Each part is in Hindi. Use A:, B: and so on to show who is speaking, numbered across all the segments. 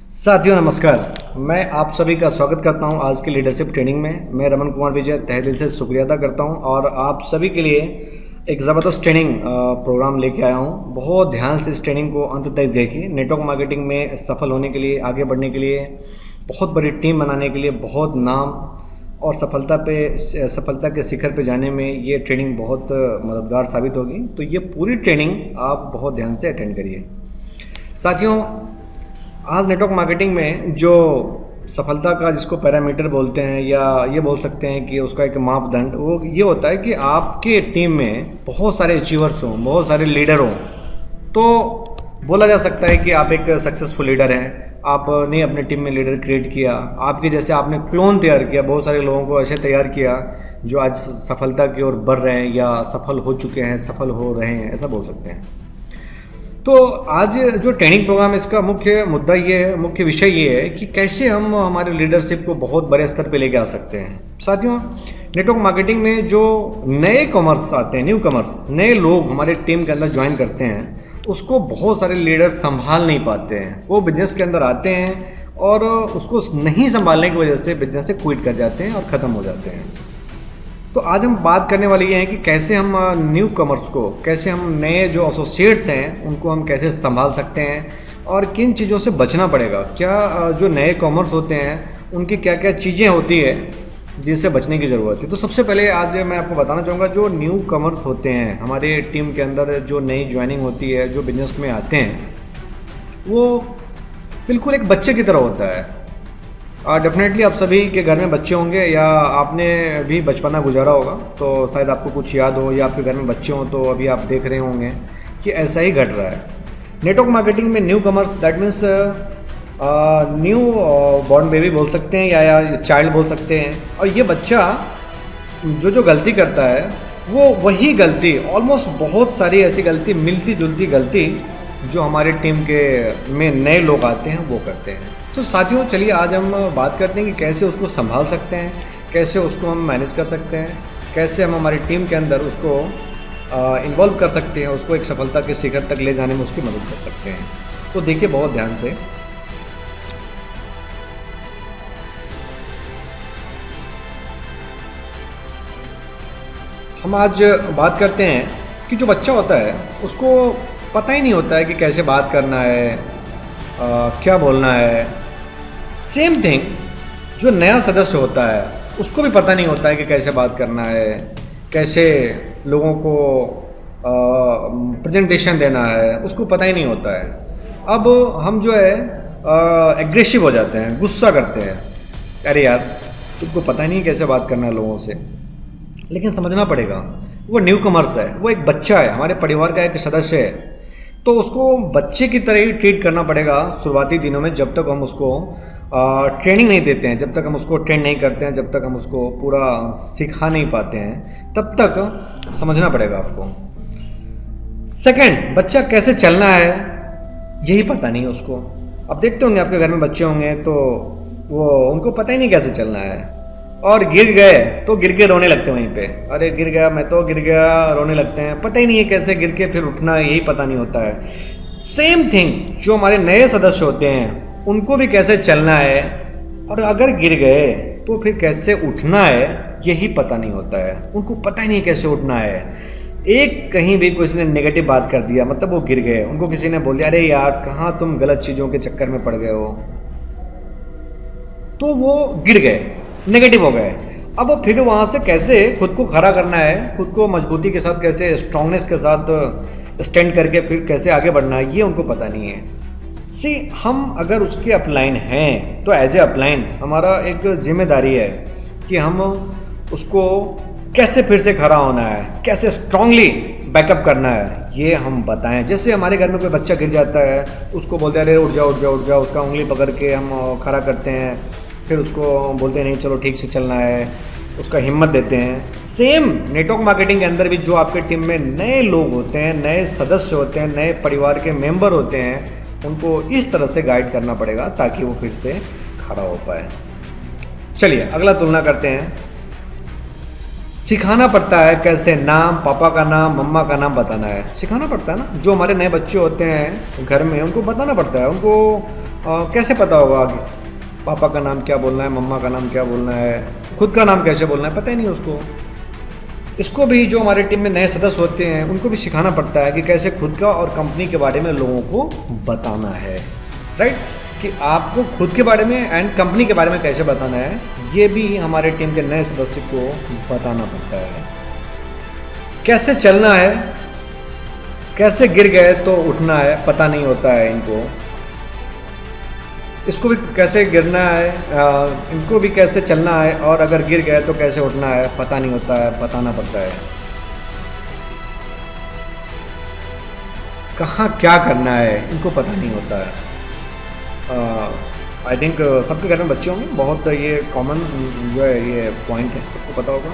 A: साथियों नमस्कार। मैं आप सभी का स्वागत करता हूं आज की लीडरशिप ट्रेनिंग में। मैं रमन कुमार विजय तहे दिल से शुक्रिया अदा करता हूं और आप सभी के लिए एक ज़बरदस्त ट्रेनिंग प्रोग्राम लेके आया हूं। बहुत ध्यान से इस ट्रेनिंग को अंत तक देखिए। नेटवर्क मार्केटिंग में सफल होने के लिए, आगे बढ़ने के लिए, बहुत बड़ी टीम बनाने के लिए, बहुत नाम और सफलता के शिखर पे जाने में ये ट्रेनिंग बहुत मददगार साबित होगी। तो ये पूरी ट्रेनिंग आप बहुत ध्यान से अटेंड करिए। साथियों, आज नेटवर्क मार्केटिंग में जो सफलता का जिसको पैरामीटर बोलते हैं या ये बोल सकते हैं कि उसका एक मापदंड वो ये होता है कि आपके टीम में बहुत सारे अचीवर्स हों, बहुत सारे लीडर हों, तो बोला जा सकता है कि आप एक सक्सेसफुल लीडर हैं। आपने अपने टीम में लीडर क्रिएट किया, आपके जैसे आपने क्लोन तैयार किया, बहुत सारे लोगों को ऐसे तैयार किया जो आज सफलता की ओर बढ़ रहे हैं या सफल हो चुके हैं, सफल हो रहे हैं, ऐसा बोल सकते हैं। तो आज जो ट्रेनिंग प्रोग्राम है इसका मुख्य विषय ये है कि कैसे हम हमारे लीडरशिप को बहुत बड़े स्तर पे लेके आ सकते हैं। साथियों, नेटवर्क मार्केटिंग में जो नए कॉमर्स आते हैं, न्यू कॉमर्स, नए लोग हमारे टीम के अंदर ज्वाइन करते हैं, उसको बहुत सारे लीडर संभाल नहीं पाते हैं। वो बिजनेस के अंदर आते हैं और उसको नहीं संभालने की वजह से बिजनेस से क्विट कर जाते हैं और ख़त्म हो जाते हैं। तो आज हम बात करने वाले ये हैं कि कैसे हम न्यू कमर्स को, कैसे हम नए जो एसोसिएट्स हैं उनको हम कैसे संभाल सकते हैं और किन चीज़ों से बचना पड़ेगा। क्या जो नए कॉमर्स होते हैं उनकी क्या क्या चीज़ें होती है जिनसे बचने की ज़रूरत है। तो सबसे पहले आज मैं आपको बताना चाहूँगा, जो न्यू कमर्स होते हैं हमारे टीम के अंदर, जो नई ज्वाइनिंग होती है, जो बिजनेस में आते हैं, वो बिल्कुल एक बच्चे की तरह होता है। डेफिनेटली आप सभी के घर में बच्चे होंगे या आपने भी बचपना गुजारा होगा, तो शायद आपको कुछ याद हो या आपके घर में बच्चे हों तो अभी आप देख रहे होंगे कि ऐसा ही घट रहा है। नेटवर्क मार्केटिंग में new commerce, that means new born baby बोल सकते हैं या चाइल्ड बोल सकते हैं। और ये बच्चा जो गलती करता है वो वही गलती, ऑलमोस्ट बहुत सारी ऐसी गलती, मिलती जुलती गलती जो हमारे टीम के में नए लोग आते हैं वो करते हैं। तो साथियों, चलिए आज हम बात करते हैं कि कैसे उसको संभाल सकते हैं, कैसे उसको हम मैनेज कर सकते हैं, कैसे हम हमारी टीम के अंदर उसको इन्वॉल्व कर सकते हैं, उसको एक सफलता के शिखर तक ले जाने में उसकी मदद कर सकते हैं। तो देखिए बहुत ध्यान से। हम आज बात करते हैं कि जो बच्चा होता है उसको पता ही नहीं होता है कि कैसे बात करना है, क्या बोलना है। सेम थिंग जो नया सदस्य होता है उसको भी पता नहीं होता है कि कैसे बात करना है, कैसे लोगों को प्रेजेंटेशन देना है, उसको पता ही नहीं होता है। अब हम जो है एग्रेसिव हो जाते हैं, गुस्सा करते हैं, अरे यार तुमको पता ही नहीं कैसे बात करना है लोगों से। लेकिन समझना पड़ेगा वो न्यू कमर्स है, वो एक बच्चा है, हमारे परिवार का एक सदस्य है, तो उसको बच्चे की तरह ही ट्रीट करना पड़ेगा शुरुआती दिनों में। जब तक हम उसको ट्रेनिंग नहीं देते हैं, जब तक हम उसको ट्रेन नहीं करते हैं, जब तक हम उसको पूरा सिखा नहीं पाते हैं, तब तक समझना पड़ेगा आपको। सेकंड, बच्चा कैसे चलना है यही पता नहीं है उसको। अब देखते होंगे आपके घर में बच्चे होंगे तो वो उनको पता ही नहीं कैसे चलना है, और गिर गए तो गिर के रोने लगते हैं वहीं पे, अरे गिर गया, मैं तो गिर गया, रोने लगते हैं। पता ही नहीं है कैसे गिर के फिर उठना, यही पता नहीं होता है। सेम थिंग जो हमारे नए सदस्य होते हैं उनको भी कैसे चलना है, और अगर गिर गए तो फिर कैसे उठना है यही पता नहीं होता है। उनको पता ही नहीं कैसे उठना है। एक कहीं भी किसी ने नेगेटिव बात कर दिया, मतलब वो गिर गए, उनको किसी ने बोल दिया अरे यार कहाँ तुम गलत चीज़ों के चक्कर में पड़ गए हो, तो वो गिर गए, नेगेटिव हो गए। अब फिर वहाँ से कैसे खुद को खड़ा करना है, खुद को मजबूती के साथ कैसे स्ट्रांगनेस के साथ स्टैंड करके फिर कैसे आगे बढ़ना है, ये उनको पता नहीं है। सी, हम अगर उसके अपलाइन हैं तो एज ए अपलाइन हमारा एक जिम्मेदारी है कि हम उसको कैसे फिर से खड़ा होना है, कैसे स्ट्रांगली बैकअप करना है, ये हम बताएं। जैसे हमारे घर में कोई बच्चा गिर जाता है, उसको बोलते हैं अरे उठ जाओ उठ जाओ उठ जाओ, उसका उंगली पकड़ के हम खड़ा करते हैं, फिर उसको बोलते हैं नहीं चलो ठीक से चलना है, उसका हिम्मत देते हैं। सेम नेटवर्क मार्केटिंग के अंदर भी जो आपके टीम में नए लोग होते हैं, नए सदस्य होते हैं, नए परिवार के मेंबर होते हैं, उनको इस तरह से गाइड करना पड़ेगा ताकि वो फिर से खड़ा हो पाए। चलिए अगला तुलना करते हैं। सिखाना पड़ता है कैसे नाम, पापा का नाम, मम्मा का नाम बताना है, सिखाना पड़ता है ना। जो हमारे नए बच्चे होते हैं घर में उनको बताना पड़ता है, उनको कैसे पता होगा कि पापा का नाम क्या बोलना है, मम्मा का नाम क्या बोलना है, खुद का नाम कैसे बोलना है, पता ही नहीं उसको। इसको भी जो हमारे टीम में नए सदस्य होते हैं उनको भी सिखाना पड़ता है कि कैसे खुद का और कंपनी के बारे में लोगों को बताना है, राइट, कि आपको खुद के बारे में एंड कंपनी के बारे में कैसे बताना है, ये भी हमारे टीम के नए सदस्य को बताना पड़ता है। कैसे चलना है, कैसे गिर गए तो उठना है, पता नहीं होता है इनको। इसको भी कैसे गिरना है, इनको भी कैसे चलना है, और अगर गिर गए तो कैसे उठना है, पता नहीं होता है, बताना पड़ता है। कहाँ क्या करना है इनको पता नहीं होता है। आई थिंक सबके घर में बच्चे होंगे, बहुत ये कॉमन जो है ये पॉइंट है, सबको पता होगा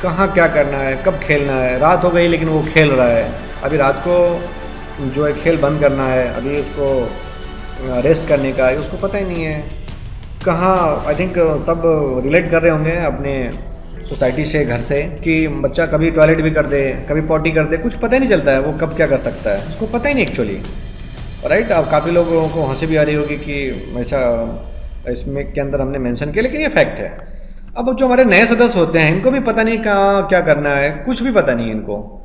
A: कहाँ क्या करना है, कब खेलना है। रात हो गई लेकिन वो खेल रहा है, अभी रात को जो है खेल बंद करना है, अभी उसको रेस्ट करने का है, उसको पता ही नहीं है कहाँ। आई थिंक सब रिलेट कर रहे होंगे अपने सोसाइटी से, घर से, कि बच्चा कभी टॉयलेट भी कर दे, कभी पॉटी कर दे, कुछ पता ही नहीं चलता है वो कब क्या कर सकता है, उसको पता ही नहीं एक्चुअली, राइट। अब काफ़ी लोगों को हंसी भी आ रही होगी कि ऐसा इसमें के अंदर हमने मेंशन किया, लेकिन ये फैक्ट है। अब जो हमारे नए सदस्य होते हैं इनको भी पता नहीं कहाँ क्या करना है, कुछ भी पता नहीं है इनको।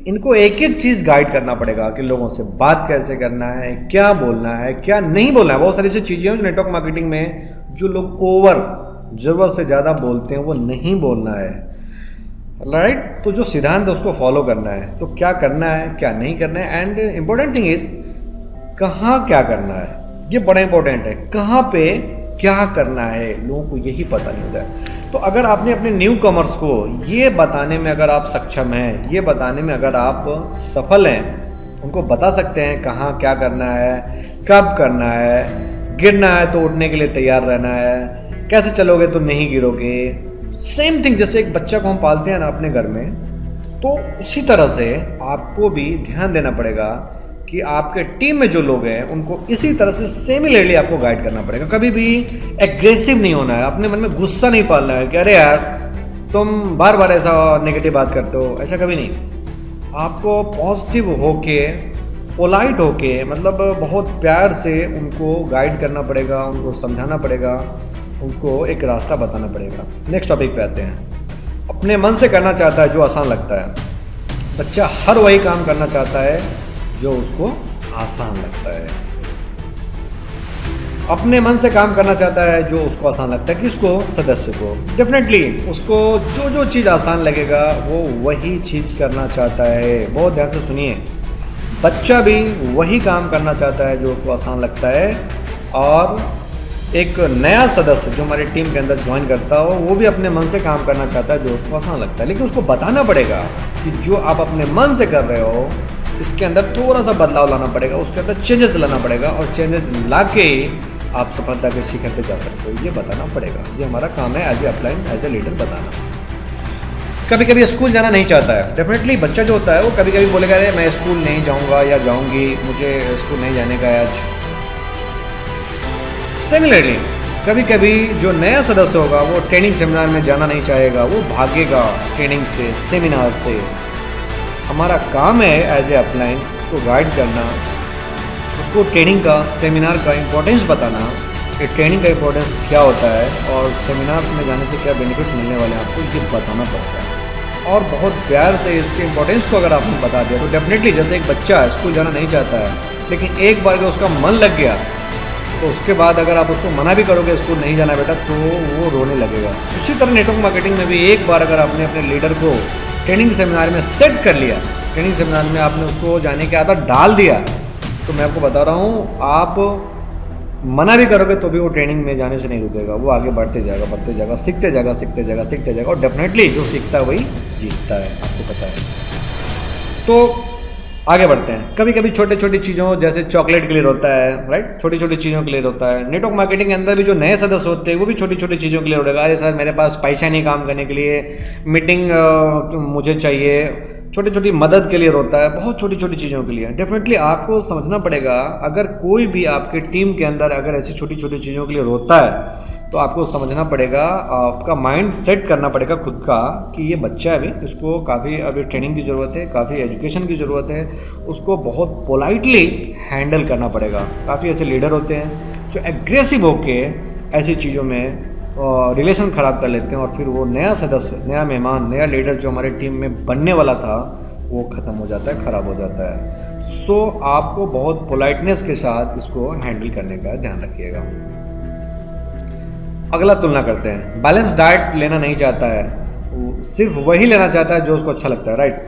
A: इनको एक एक चीज़ गाइड करना पड़ेगा कि लोगों से बात कैसे करना है, क्या बोलना है, क्या नहीं बोलना है। बहुत सारी ऐसी चीज़ें हैं जो नेटवर्क मार्केटिंग में जो लोग ओवर ज़रूरत से ज़्यादा बोलते हैं, वो नहीं बोलना है, राइट। तो जो सिद्धांत है उसको फॉलो करना है, तो क्या करना है क्या नहीं करना है। एंड इम्पोर्टेंट थिंग इज कहाँ क्या करना है, ये बड़ा इंपॉर्टेंट है। कहाँ पे क्या करना है लोगों को यही पता नहीं होता है। तो अगर आपने अपने न्यू कमर्स को ये बताने में अगर आप सक्षम हैं, ये बताने में अगर आप सफल हैं, उनको बता सकते हैं कहाँ क्या करना है, कब करना है, गिरना है तो उठने के लिए तैयार रहना है, कैसे चलोगे तो नहीं गिरोगे। सेम थिंग जैसे एक बच्चा को हम पालते हैं ना अपने घर में, तो उसी तरह से आपको भी ध्यान देना पड़ेगा कि आपके टीम में जो लोग हैं उनको इसी तरह से सिमिलरली आपको गाइड करना पड़ेगा। कभी भी एग्रेसिव नहीं होना है, अपने मन में गुस्सा नहीं पालना है कि अरे यार तुम बार बार ऐसा नेगेटिव बात करते हो, ऐसा कभी नहीं। आपको पॉजिटिव होके, पोलाइट होके, मतलब बहुत प्यार से उनको गाइड करना पड़ेगा, उनको समझाना पड़ेगा, उनको एक रास्ता बताना पड़ेगा। नेक्स्ट टॉपिक पे आते हैं। अपने मन से करना चाहता है जो आसान लगता है। बच्चा हर वही काम करना चाहता है जो उसको आसान लगता है। अपने मन से काम करना चाहता है जो उसको आसान लगता है। किसको? सदस्य को। डेफिनेटली उसको जो जो चीज़ आसान लगेगा वो वही चीज़ करना चाहता है। बहुत ध्यान से सुनिए, बच्चा भी वही काम करना चाहता है जो उसको आसान लगता है, और एक नया सदस्य जो हमारी टीम के अंदर ज्वाइन करता हो वो भी अपने मन से काम करना चाहता है जो उसको आसान लगता है। लेकिन उसको बताना पड़ेगा कि जो आप अपने मन से कर रहे हो इसके अंदर थोड़ा सा बदलाव लाना पड़ेगा, उसके अंदर चेंजेस लाना पड़ेगा, और चेंजेस ला के आप सफलता के शिखर पे जा सकते हो, ये बताना पड़ेगा। ये हमारा काम है as a upline, as a leader बताना। कभी कभी स्कूल जाना नहीं चाहता है। डेफिनेटली बच्चा जो होता है वो कभी कभी बोलेगा अरे मैं स्कूल नहीं जाऊँगा या जाऊँगी, मुझे स्कूल नहीं जाने का है आज। सिमिलरली कभी कभी जो नया सदस्य होगा वो ट्रेनिंग सेमिनार में जाना नहीं चाहेगा, वो भागेगा ट्रेनिंग से, सेमिनार से। हमारा काम है एज ए अपलाइन उसको गाइड करना, उसको ट्रेनिंग का, सेमिनार का इम्पोर्टेंस बताना कि ट्रेनिंग का इम्पोर्टेंस क्या होता है और सेमिनार्स में जाने से क्या बेनिफिट्स मिलने वाले हैं आपको, ये बताना पड़ता है। और बहुत प्यार से इसके इम्पोर्टेंस को अगर आपने बता दिया तो डेफिनेटली जैसे एक बच्चा स्कूल जाना नहीं चाहता है लेकिन एक बार अगर उसका मन लग गया तो उसके बाद अगर आप उसको मना भी करोगे स्कूल नहीं जाना बेटा तो वो रोने लगेगा। उसी तरह नेटवर्क मार्केटिंग में भी एक बार अगर आपने अपने लीडर को ट्रेनिंग सेमिनार में सेट कर लिया, ट्रेनिंग सेमिनार में आपने उसको जाने की आदत डाल दिया, तो मैं आपको बता रहा हूँ आप मना भी करोगे तो भी वो ट्रेनिंग में जाने से नहीं रुकेगा, वो आगे बढ़ते जाएगा, सीखते जाएगा, और डेफिनेटली जो सीखता है वही जीतता है, आपको पता है। तो आगे बढ़ते हैं। कभी कभी छोटी छोटी चीज़ों जैसे चॉकलेट क्लियर होता है, राइट, छोटी छोटी चीज़ों क्लियर होता है। नेटवर्क मार्केटिंग के अंदर भी जो नए सदस्य होते हैं वो भी छोटी छोटी चीज़ों क्लियर होगा। अरे सर मेरे पास पैसा नहीं काम करने के लिए, मीटिंग मुझे चाहिए, छोटी छोटी मदद के लिए होता है, बहुत छोटी छोटी चीज़ों के लिए। डेफिनेटली आपको समझना पड़ेगा अगर कोई भी आपके टीम के अंदर अगर ऐसी छोटी छोटी चीज़ों के लिए होता है तो आपको समझना पड़ेगा, आपका माइंड सेट करना पड़ेगा खुद का कि ये बच्चा है अभी, इसको काफ़ी अभी ट्रेनिंग की ज़रूरत है, काफ़ी एजुकेशन की ज़रूरत है, उसको बहुत पोलाइटली हैंडल करना पड़ेगा। काफ़ी ऐसे लीडर होते हैं जो एग्रेसिव होके ऐसी चीज़ों में रिलेशन ख़राब कर लेते हैं और फिर वो नया सदस्य, नया मेहमान, नया लीडर जो हमारे टीम में बनने वाला था वो ख़त्म हो जाता है, ख़राब हो जाता है। सो आपको बहुत पोलाइटनेस के साथ इसको हैंडल करने का ध्यान रखिएगा। अगला तुलना करते हैं। बैलेंस डाइट लेना नहीं चाहता है, सिर्फ वही लेना चाहता है जो उसको अच्छा लगता है, राइट।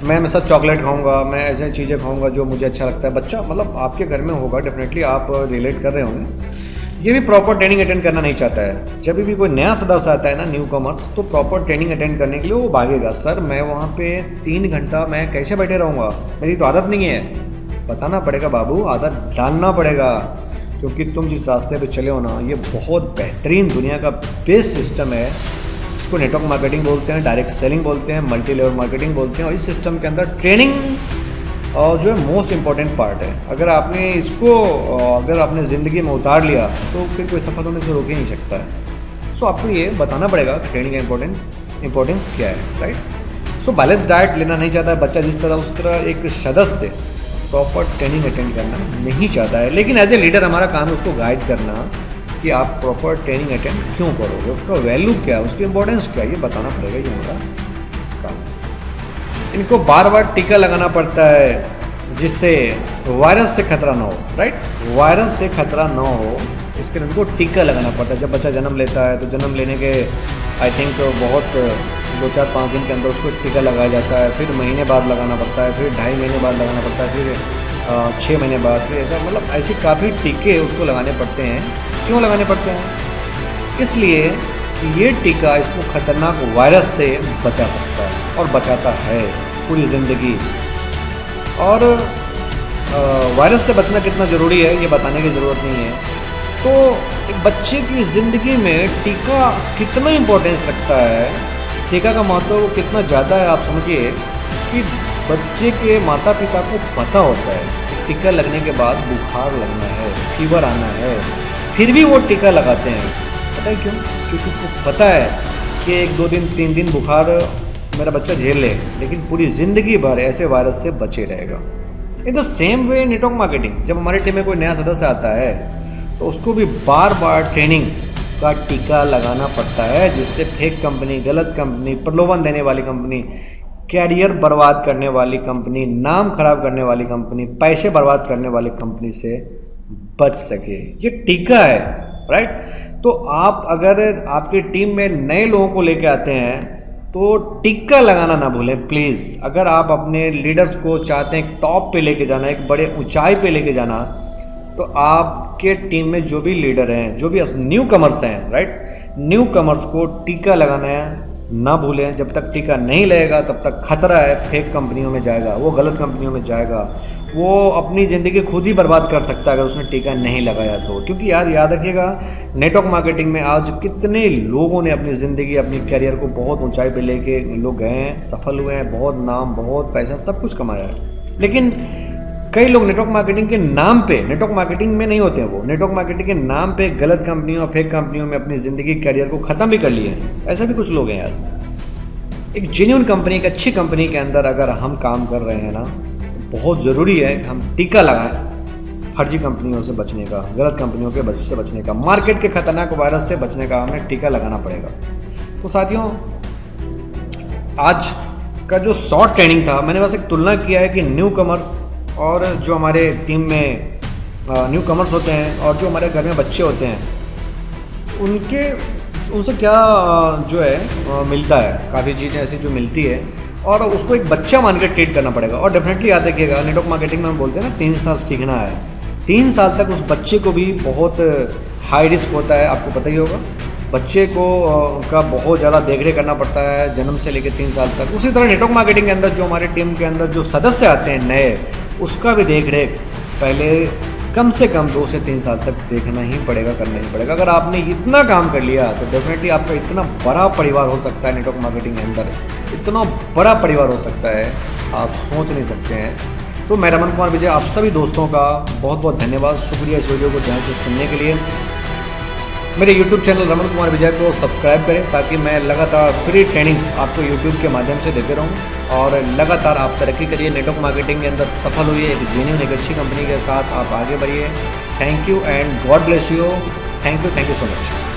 A: मैं हमेशा चॉकलेट खाऊंगा, मैं ऐसे चीज़ें खाऊंगा जो मुझे अच्छा लगता है। बच्चा मतलब आपके घर में होगा, डेफिनेटली आप रिलेट कर रहे होंगे। ये भी प्रॉपर ट्रेनिंग अटेंड करना नहीं चाहता है। जब भी कोई नया सदस्य आता है ना, न्यू कॉमर्स, तो प्रॉपर ट्रेनिंग अटेंड करने के लिए वो भागेगा। सर मैं वहाँ पे 3 घंटा मैं कैसे बैठे रहूँगा, मेरी तो आदत नहीं है। बताना पड़ेगा बाबू, आदत डालना पड़ेगा, क्योंकि तुम जिस रास्ते पे चले हो ना, ये बहुत बेहतरीन, दुनिया का बेस्ट सिस्टम है। इसको नेटवर्क मार्केटिंग बोलते हैं, डायरेक्ट सेलिंग बोलते हैं, मल्टी लेवल मार्केटिंग बोलते हैं। और इस सिस्टम के अंदर ट्रेनिंग और जो है मोस्ट इम्पॉर्टेंट पार्ट है। अगर आपने इसको अगर आपने ज़िंदगी में उतार लिया तो फिर कोई सफल होने से रोक ही नहीं सकता है। सो आपको ये बताना पड़ेगा कि ट्रेनिंग का इम्पोर्टेंस क्या है, राइट। सो बैलेंस डाइट लेना नहीं चाहता है बच्चा, जिस तरह उस तरह एक सदस्य प्रॉपर ट्रेनिंग अटेंड करना नहीं चाहता है। लेकिन एज ए लीडर हमारा काम है उसको गाइड करना कि आप प्रॉपर ट्रेनिंग अटेंड क्यों करोगे, उसका वैल्यू क्या है, उसकी इंपॉर्टेंस क्या है, ये बताना पड़ेगा। ये हमारा काम है। इनको बार बार टीका लगाना पड़ता है जिससे वायरस से खतरा ना हो, राइट। वायरस से खतरा ना हो इसके लिए उनको टीका लगाना पड़ता है। जब बच्चा जन्म लेता है तो जन्म लेने के आई थिंक बहुत 2-4-5 दिन के अंदर उसको टीका लगाया जाता है। फिर महीने बाद लगाना पड़ता है, फिर 2.5 महीने बाद लगाना पड़ता है, फिर 6 महीने बाद, फिर ऐसा मतलब ऐसे काफ़ी टीके उसको लगाने पड़ते हैं। क्यों लगाने पड़ते हैं? इसलिए कि ये टीका इसको खतरनाक वायरस से बचा सकता है और बचाता है पूरी ज़िंदगी। और वायरस से बचना कितना ज़रूरी है ये बताने की ज़रूरत नहीं है। तो एक बच्चे की ज़िंदगी में टीका कितना इम्पोर्टेंस रखता है, टीका का महत्व कितना ज़्यादा है, आप समझिए कि बच्चे के माता पिता को पता होता है कि टीका लगने के बाद बुखार लगना है, फीवर आना है, फिर भी वो टीका लगाते हैं। पता है क्यों? क्योंकि उसको पता है कि 1-2 दिन 3 दिन बुखार मेरा बच्चा झेल ले, लेकिन पूरी ज़िंदगी भर ऐसे वायरस से बचे रहेगा। In the same way network marketing, जब हमारे टीम में कोई नया सदस्य आता है तो उसको भी बार बार ट्रेनिंग का टीका लगाना पड़ता है, जिससे फेक कंपनी, गलत कंपनी, प्रलोभन देने वाली कंपनी, कैरियर बर्बाद करने वाली कंपनी, नाम खराब करने वाली कंपनी, पैसे बर्बाद करने वाली कंपनी से बच सके। ये टीका है, राइट। तो आप अगर आपकी टीम में नए लोगों को लेके आते हैं तो टीका लगाना ना भूलें प्लीज़। अगर आप अपने लीडर्स को चाहते हैं टॉप पे लेके जाना, एक बड़े ऊंचाई पे लेके जाना, तो आपके टीम में जो भी लीडर हैं, जो भी न्यू कमर्स हैं, राइट, न्यू कमर्स को टीका लगाना है ना भूलें। जब तक टीका नहीं लगेगा तब तक खतरा है, फेक कंपनियों में जाएगा, वो गलत कंपनियों में जाएगा, वो अपनी ज़िंदगी खुद ही बर्बाद कर सकता है अगर उसने टीका नहीं लगाया तो। क्योंकि याद रखिएगा, नेटवर्क मार्केटिंग में आज कितने लोगों ने अपनी ज़िंदगी, अपनी करियर को बहुत ऊंचाई पे लेके लोग गए हैं, सफल हुए हैं, बहुत नाम, बहुत पैसा, सब कुछ कमाया है। लेकिन कई लोग नेटवर्क मार्केटिंग के नाम पे, नेटवर्क मार्केटिंग में नहीं होते हैं, वो नेटवर्क मार्केटिंग के नाम पे गलत कंपनियों और फेक कंपनियों में अपनी ज़िंदगी, करियर को ख़त्म भी कर लिए हैं। ऐसा भी कुछ लोग हैं आज। एक जेन्युइन कंपनी, एक अच्छी कंपनी के अंदर अगर हम काम कर रहे हैं ना, बहुत ज़रूरी है कि हम टीका लगाएं फर्जी कंपनियों से बचने का, गलत कंपनियों के से बचने का, मार्केट के खतरनाक वायरस से बचने का हमें टीका लगाना पड़ेगा। तो साथियों, आज का जो शॉर्ट ट्रेनिंग था, मैंने बस एक तुलना किया है कि न्यू कमर्स और जो हमारे टीम में न्यू कमर्स होते हैं और जो हमारे घर में बच्चे होते हैं, उनसे क्या जो है मिलता है, काफ़ी चीज़ें ऐसी जो मिलती है, और उसको एक बच्चा मान के ट्रीट करना पड़ेगा। और डेफिनेटली याद रखिएगा, नेटवर्क मार्केटिंग में हम बोलते हैं ना 3 साल सीखना है। 3 साल तक उस बच्चे को भी बहुत हाई रिस्क होता है, आपको पता ही होगा। बच्चे को का बहुत ज़्यादा देखरेख करना पड़ता है जन्म से लेकर 3 साल तक। उसी तरह नेटवर्क मार्केटिंग के अंदर जो हमारे टीम के अंदर जो सदस्य आते हैं नए, उसका भी देखरेख पहले कम से कम 2 से 3 साल तक देखना ही पड़ेगा, करना ही पड़ेगा। अगर आपने इतना काम कर लिया तो डेफिनेटली आपका इतना बड़ा परिवार हो सकता है नेटवर्क मार्केटिंग के अंदर, इतना बड़ा परिवार हो सकता है, आप सोच नहीं सकते हैं। तो मैं रमन कुमार विजय, आप सभी दोस्तों का बहुत बहुत धन्यवाद, शुक्रिया इस वीडियो को ध्यान से सुनने के लिए। मेरे यूट्यूब चैनल रमन कुमार विजय को सब्सक्राइब करें ताकि मैं लगातार फ्री ट्रेनिंग्स आपको यूट्यूब के माध्यम से देते रहूं और लगातार आप तरक्की करिए, नेटवर्क मार्केटिंग के अंदर सफल हुई, एक जेन्युइन एक अच्छी कंपनी के साथ आप आगे बढ़िए। Thank you and God bless you. Thank you so much.